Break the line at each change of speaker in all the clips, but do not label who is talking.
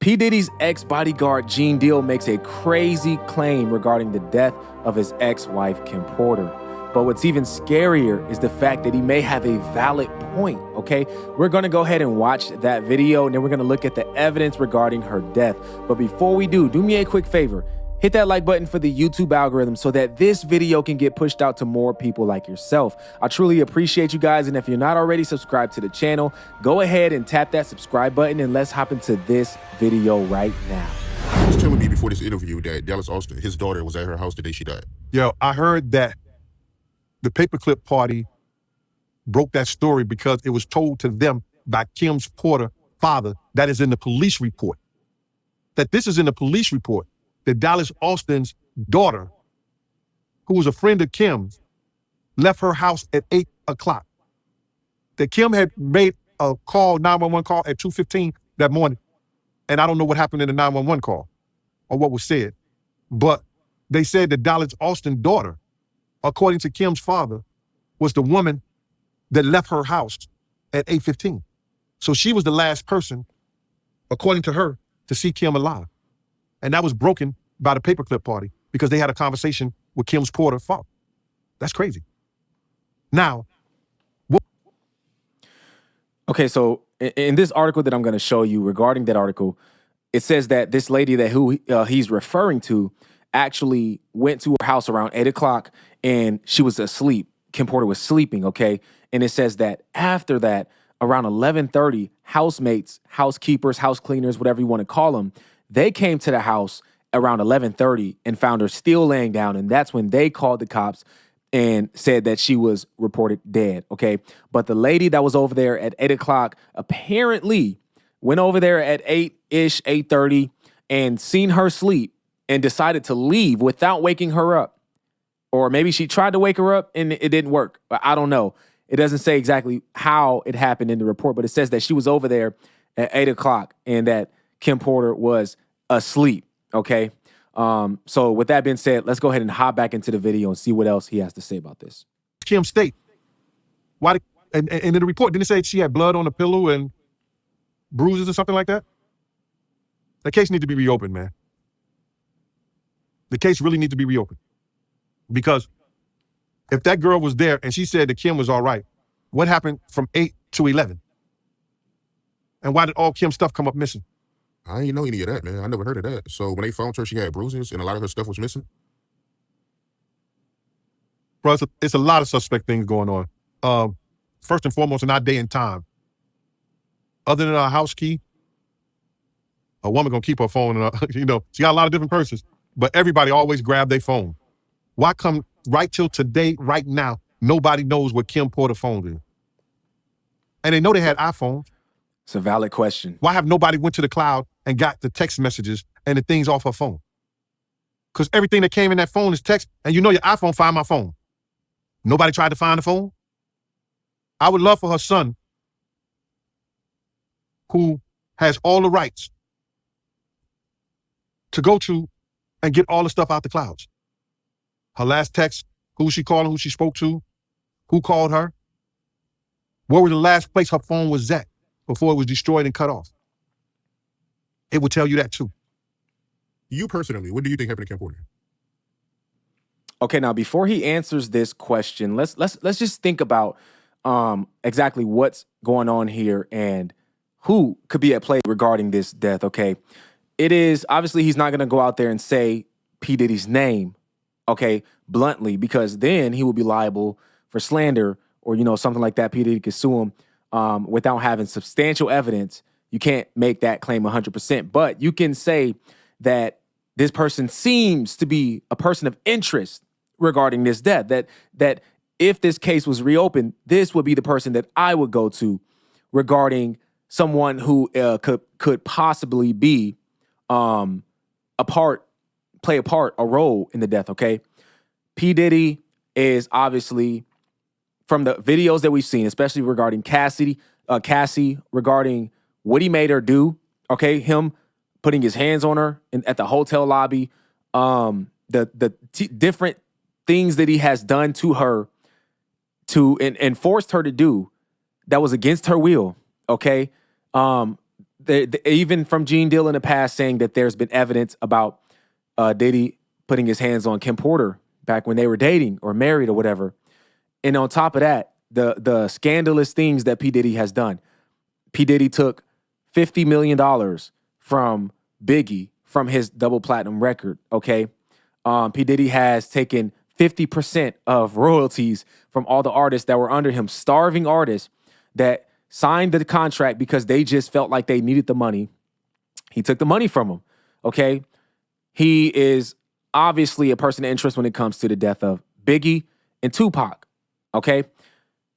P. Diddy's ex-bodyguard Gene Deal makes a crazy claim regarding the death of his ex-wife Kim Porter. But what's even scarier is the fact that he may have a valid point, okay? We're gonna go ahead and watch that video, and then we're gonna look at the evidence regarding her death. But before we do me a quick favor. Hit that like button for the YouTube algorithm so that this video can get pushed out to more people like yourself. I truly appreciate you guys, and if you're not already subscribed to the channel, go ahead and tap that subscribe button, and let's hop into this video right now.
He was telling me before this interview that Dallas Austin, his daughter, was at her house the day she died.
Yo, I heard that the paperclip party broke that story because it was told to them by Kim's Porter father. That is in the police report. That this is in the police report. That Dallas Austin's daughter, who was a friend of Kim's, left her house at 8 o'clock. That Kim had made a call, 911 call at 2:15 that morning. And I don't know what happened in the 911 call or what was said. But they said that Dallas Austin's daughter, according to Kim's father, was the woman that left her house at 8:15. So she was the last person, according to her, to see Kim alive. And that was broken by the paperclip party because they had a conversation with Kim's Porter father. That's crazy. Now,
Okay, so in this article that I'm going to show you regarding that article, it says that this lady that he's referring to actually went to her house around 8 o'clock and she was asleep. Kim Porter was sleeping, okay? And it says that after that, around 11:30, housemates, housekeepers, house cleaners, whatever you want to call them, they came to the house around 11:30 and found her still laying down. And that's when they called the cops and said that she was reported dead, okay? But the lady that was over there at 8 o'clock apparently went over there at 8-ish, 8:30 and seen her sleep and decided to leave without waking her up. Or maybe she tried to wake her up and it didn't work. I don't know. It doesn't say exactly how it happened in the report, but it says that she was over there at 8 o'clock and that Kim Porter was asleep, okay? So with that being said, let's go ahead and hop back into the video and see what else he has to say about this.
Kim state. Why? And in the report, didn't it say she had blood on the pillow and bruises or something like that? The case needs to be reopened, man. The case really needs to be reopened. Because if that girl was there and she said that Kim was all right, what happened from 8 to 11? And why did all Kim's stuff come up missing?
I didn't know any of that, man. I never heard of that. So when they found her, she had bruises and a lot of her stuff was missing?
Bro, it's a lot of suspect things going on. First and foremost, in our day and time, other than our house key, a woman gonna keep her phone, she got a lot of different purses, but everybody always grab their phone. Why come right till today, right now, nobody knows what Kim Porter phone is? And they know they had iPhones.
It's a valid question.
Why have nobody went to the cloud and got the text messages and the things off her phone? Because everything that came in that phone is text, and your iPhone find my phone. Nobody tried to find the phone? I would love for her son, who has all the rights, to go to and get all the stuff out the clouds. Her last text, who she called, who she spoke to, who called her, where was the last place her phone was at before it was destroyed and cut off. It would tell you that too.
You personally, what do you think happened to Kim Porter?
Okay, now before he answers this question, let's just think about exactly what's going on here and who could be at play regarding this death, okay? It is, obviously, he's not going to go out there and say P. Diddy's name, okay, bluntly, because then he will be liable for slander or, something like that. P. Diddy could sue him without having substantial evidence. You can't make that claim 100%, but you can say that this person seems to be a person of interest regarding this death, that if this case was reopened, this would be the person that I would go to regarding someone who could possibly be play a role in the death, okay? P. Diddy is obviously, from the videos that we've seen, especially regarding Cassie, regarding what he made her do, okay? Him putting his hands on her at the hotel lobby, the different things that he has done to her and forced her to do that was against her will, okay? even from Gene Deal in the past saying that there's been evidence about Diddy putting his hands on Kim Porter back when they were dating or married or whatever. And on top of that, the scandalous things that P. Diddy has done. P. Diddy took $50 million from Biggie from his double platinum record, okay? P. Diddy has taken 50% of royalties from all the artists that were under him, starving artists that signed the contract because they just felt like they needed the money. He took the money from them, okay? He is obviously a person of interest when it comes to the death of Biggie and Tupac, okay?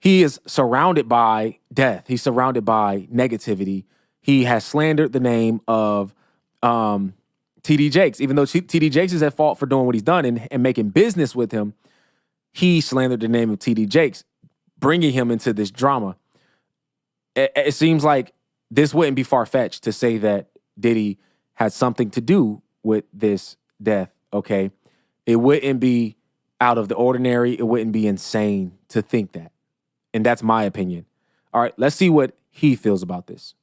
He is surrounded by death. He's surrounded by negativity. He has slandered the name of T.D. Jakes. Even though T.D. Jakes is at fault for doing what he's done and making business with him, he slandered the name of T.D. Jakes, bringing him into this drama. It seems like this wouldn't be far-fetched to say that Diddy had something to do with this death, okay? It wouldn't be out of the ordinary. It wouldn't be insane to think that. And that's my opinion. All right, let's see what he feels about this.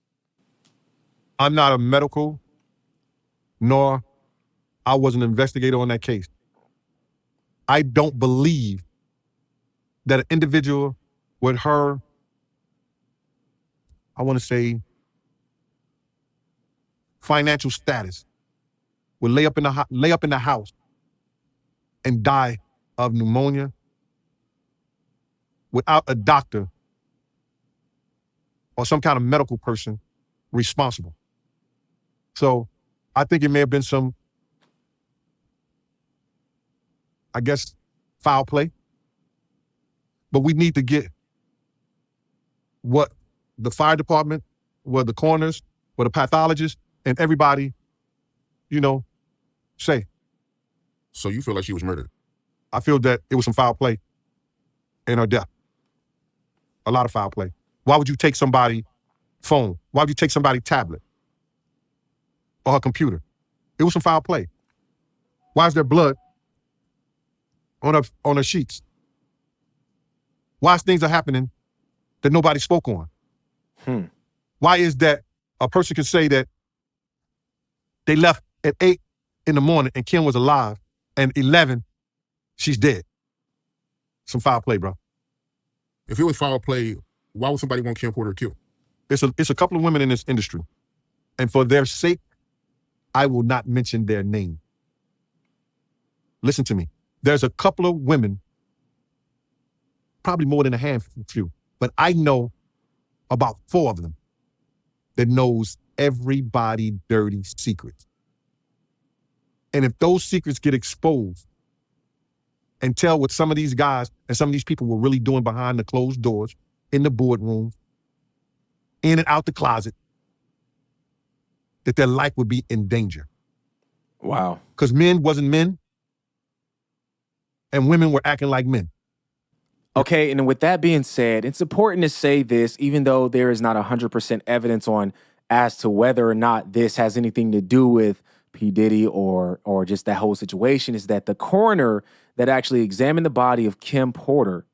I'm not a medical, nor I was an investigator on that case. I don't believe that an individual with her, I want to say, financial status would lay up in the house and die of pneumonia without a doctor or some kind of medical person responsible. So I think it may have been some, I guess, foul play. But we need to get what the fire department, what the coroners, what the pathologists, and everybody, say.
So you feel like she was murdered?
I feel that it was some foul play in her death. A lot of foul play. Why would you take somebody's phone? Why would you take somebody's tablet or her computer? It was some foul play. Why is there blood on her sheets? Why is things are happening that nobody spoke on? Why is that a person can say that they left at 8 in the morning and Kim was alive, and 11, she's dead? Some foul play, bro.
If it was foul play, why would somebody want Kim Porter killed?
It's a couple of women in this industry, and for their sake, I will not mention their name. Listen to me. There's a couple of women, probably more than a handful, but I know about 4 of them that knows everybody's dirty secrets. And if those secrets get exposed and tell what some of these guys and some of these people were really doing behind the closed doors, in the boardroom, in and out the closet, that their life would be in danger.
Wow.
Because men wasn't men and women were acting like men.
Okay, and with that being said, it's important to say this, even though there is not 100% evidence on as to whether or not this has anything to do with P. Diddy or just that whole situation, is that the coroner that actually examined the body of Kim Porter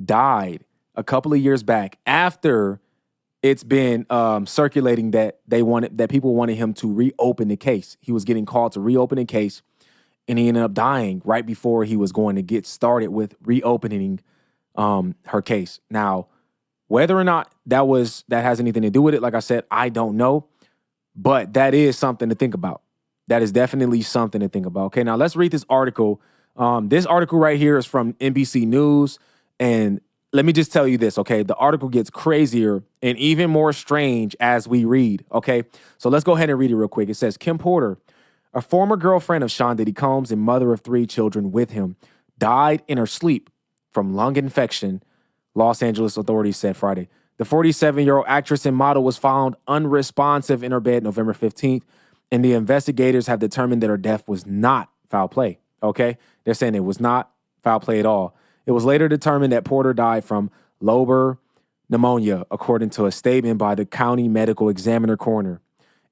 died a couple of years back after it's been circulating that people wanted him to reopen the case. He was getting called to reopen the case, and he ended up dying right before he was going to get started with reopening her case. Now, whether or not that has anything to do with it, like I said, I don't know, but that is something to think about. That is definitely something to think about. Okay, now let's read this article. This article right here is from NBC News, and let me just tell you this, okay? The article gets crazier and even more strange as we read, okay? So let's go ahead and read it real quick. It says, Kim Porter, a former girlfriend of Sean Diddy Combs and mother of 3 children with him, died in her sleep from lung infection, Los Angeles authorities said Friday. The 47-year-old actress and model was found unresponsive in her bed November 15th, and the investigators have determined that her death was not foul play, okay? They're saying it was not foul play at all. It was later determined that Porter died from lobar pneumonia, according to a statement by the county medical examiner coroner,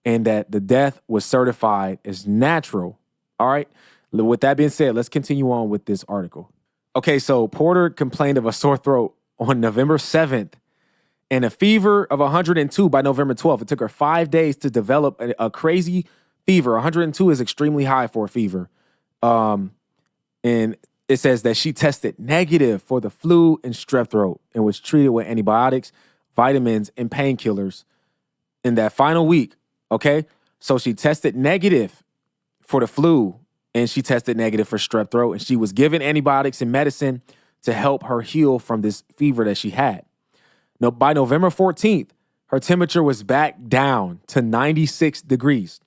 and that the death was certified as natural. All right. With that being said, let's continue on with this article. Okay, so Porter complained of a sore throat on November 7th, and a fever of 102 by November 12th. It took her 5 days to develop a crazy fever. 102 is extremely high for a fever. And it says that she tested negative for the flu and strep throat and was treated with antibiotics, vitamins, and painkillers in that final week. Okay. So she tested negative for the flu and she tested negative for strep throat, and she was given antibiotics and medicine to help her heal from this fever that she had. Now, by November 14th, her temperature was back down to 96 degrees.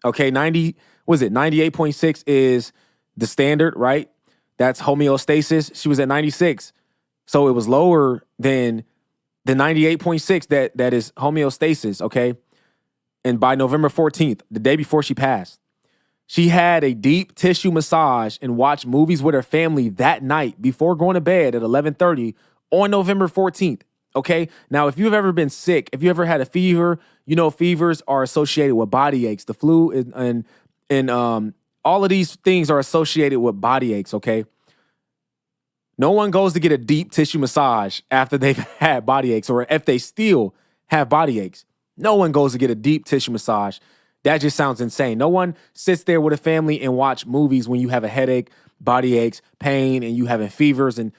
Okay, 98.6 is the standard, right? That's homeostasis. She was at 96. So it was lower than the 98.6 that is homeostasis, okay? And by November 14th, the day before she passed, she had a deep tissue massage and watched movies with her family that night before going to bed at 11:30 on November 14th. Okay. Now, if you've ever been sick, if you ever had a fever, you know, fevers are associated with body aches. The flu and all of these things are associated with body aches. Okay. No one goes to get a deep tissue massage after they've had body aches, or if they still have body aches. No one goes to get a deep tissue massage. That just sounds insane. No one sits there with a family and watch movies when you have a headache, body aches, pain, and you having fevers and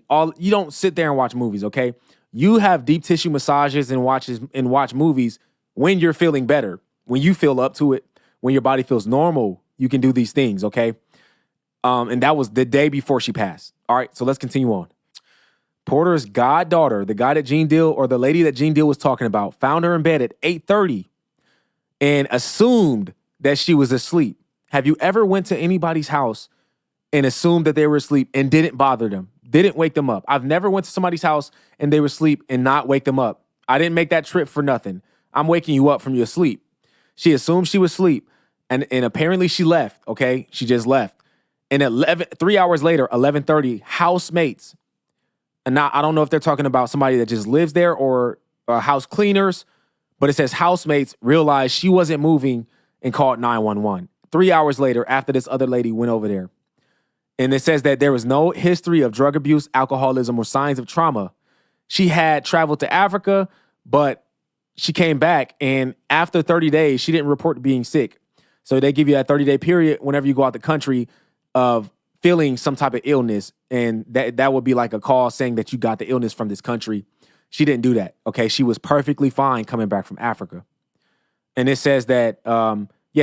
all. You don't sit there and watch movies, okay? You have deep tissue massages and watch movies when you're feeling better, when you feel up to it, when your body feels normal. You can do these things, okay? And that was the day before she passed. All right, so let's continue on. Porter's goddaughter, the guy that Gene Deal, or the lady that Gene Deal was talking about, found her in bed at 8:30 and assumed that she was asleep. Have you ever went to anybody's house and assumed that they were asleep and didn't bother them, didn't wake them up? I've never went to somebody's house and they were asleep and not wake them up. I didn't make that trip for nothing. I'm waking you up from your sleep. She assumed she was asleep, and apparently she left, okay? She just left. And 3 hours later, 11:30, housemates, and now I don't know if they're talking about somebody that just lives there or house cleaners, but it says housemates realized she wasn't moving and called 911. 3 hours later, after this other lady went over there. And it says that there was no history of drug abuse, alcoholism, or signs of trauma. She had traveled to Africa, but she came back, and after 30 days, she didn't report being sick. So they give you that 30-day period whenever you go out the country of feeling some type of illness, and that would be like a call saying that you got the illness from this country. She didn't do that, okay? She was perfectly fine coming back from Africa. And it says that,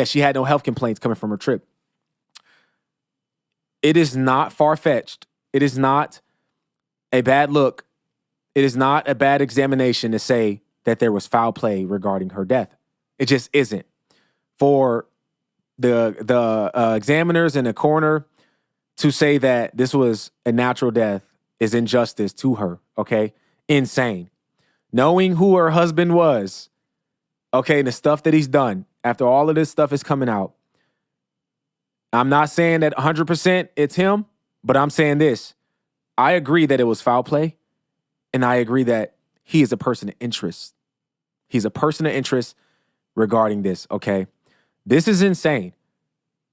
she had no health complaints coming from her trip. It is not far-fetched. It is not a bad look. It is not a bad examination to say that there was foul play regarding her death. It just isn't. For the examiners and the coroner to say that this was a natural death is injustice to her, okay? Insane. Knowing who her husband was, okay, and the stuff that he's done, after all of this stuff is coming out, I'm not saying that 100% it's him, but I'm saying this. I agree that it was foul play, and I agree that he is a person of interest. He's a person of interest regarding this, okay? This is insane,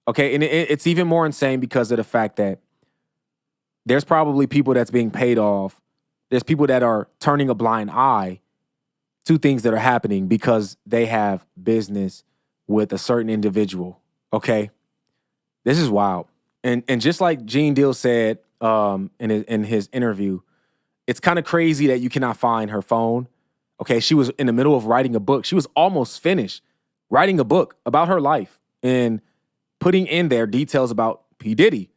okay? And it's even more insane because of the fact that there's probably people that's being paid off. There's people that are turning a blind eye to things that are happening because they have business with a certain individual, okay? This is wild. And just like Gene Deal said in his interview, it's kind of crazy that you cannot find her phone. Okay, she was in the middle of writing a book. She was almost finished writing a book about her life and putting in there details about P. Diddy.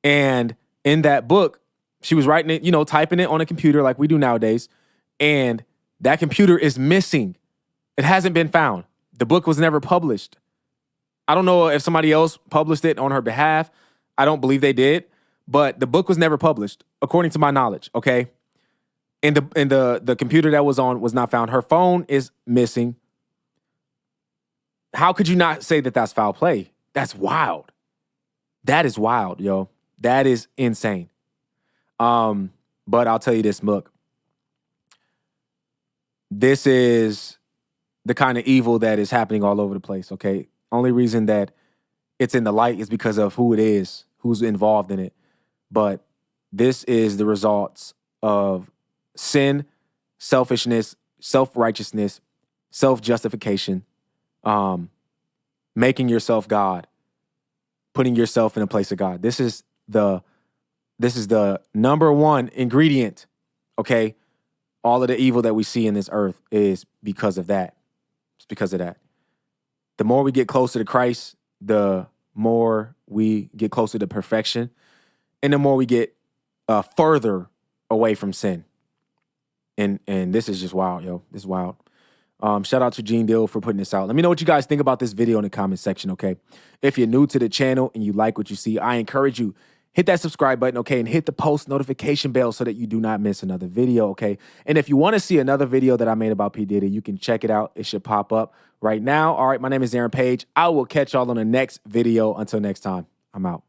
And in that book, she was writing it, typing it on a computer like we do nowadays. And that computer is missing. It hasn't been found. The book was never published. I don't know if somebody else published it on her behalf. I don't believe they did. But the book was never published, according to my knowledge, okay? And the computer that was on was not found. Her phone is missing. How could you not say that that's foul play? That's wild. That is wild, yo. That is insane. But I'll tell you this, look. This is the kind of evil that is happening all over the place, okay? Only reason that it's in the light is because of who it is, who's involved in it. But this is the results of sin, selfishness, self-righteousness, self-justification, making yourself God, putting yourself in a place of God. This is the number one ingredient, okay? All of the evil that we see in this earth is because of that. It's because of that. The more we get closer to Christ, the more we get closer to perfection, and the more we get further away from sin. And this is just wild, yo. This is wild. Shout out to Gene Dill for putting this out. Let me know what you guys think about this video in the comment section, okay? If you're new to the channel and you like what you see, I encourage you, hit that subscribe button, okay? And hit the post notification bell so that you do not miss another video, okay? And if you want to see another video that I made about P. Diddy, you can check it out. It should pop up right now. All right, my name is Aaron Page. I will catch y'all on the next video. Until next time, I'm out.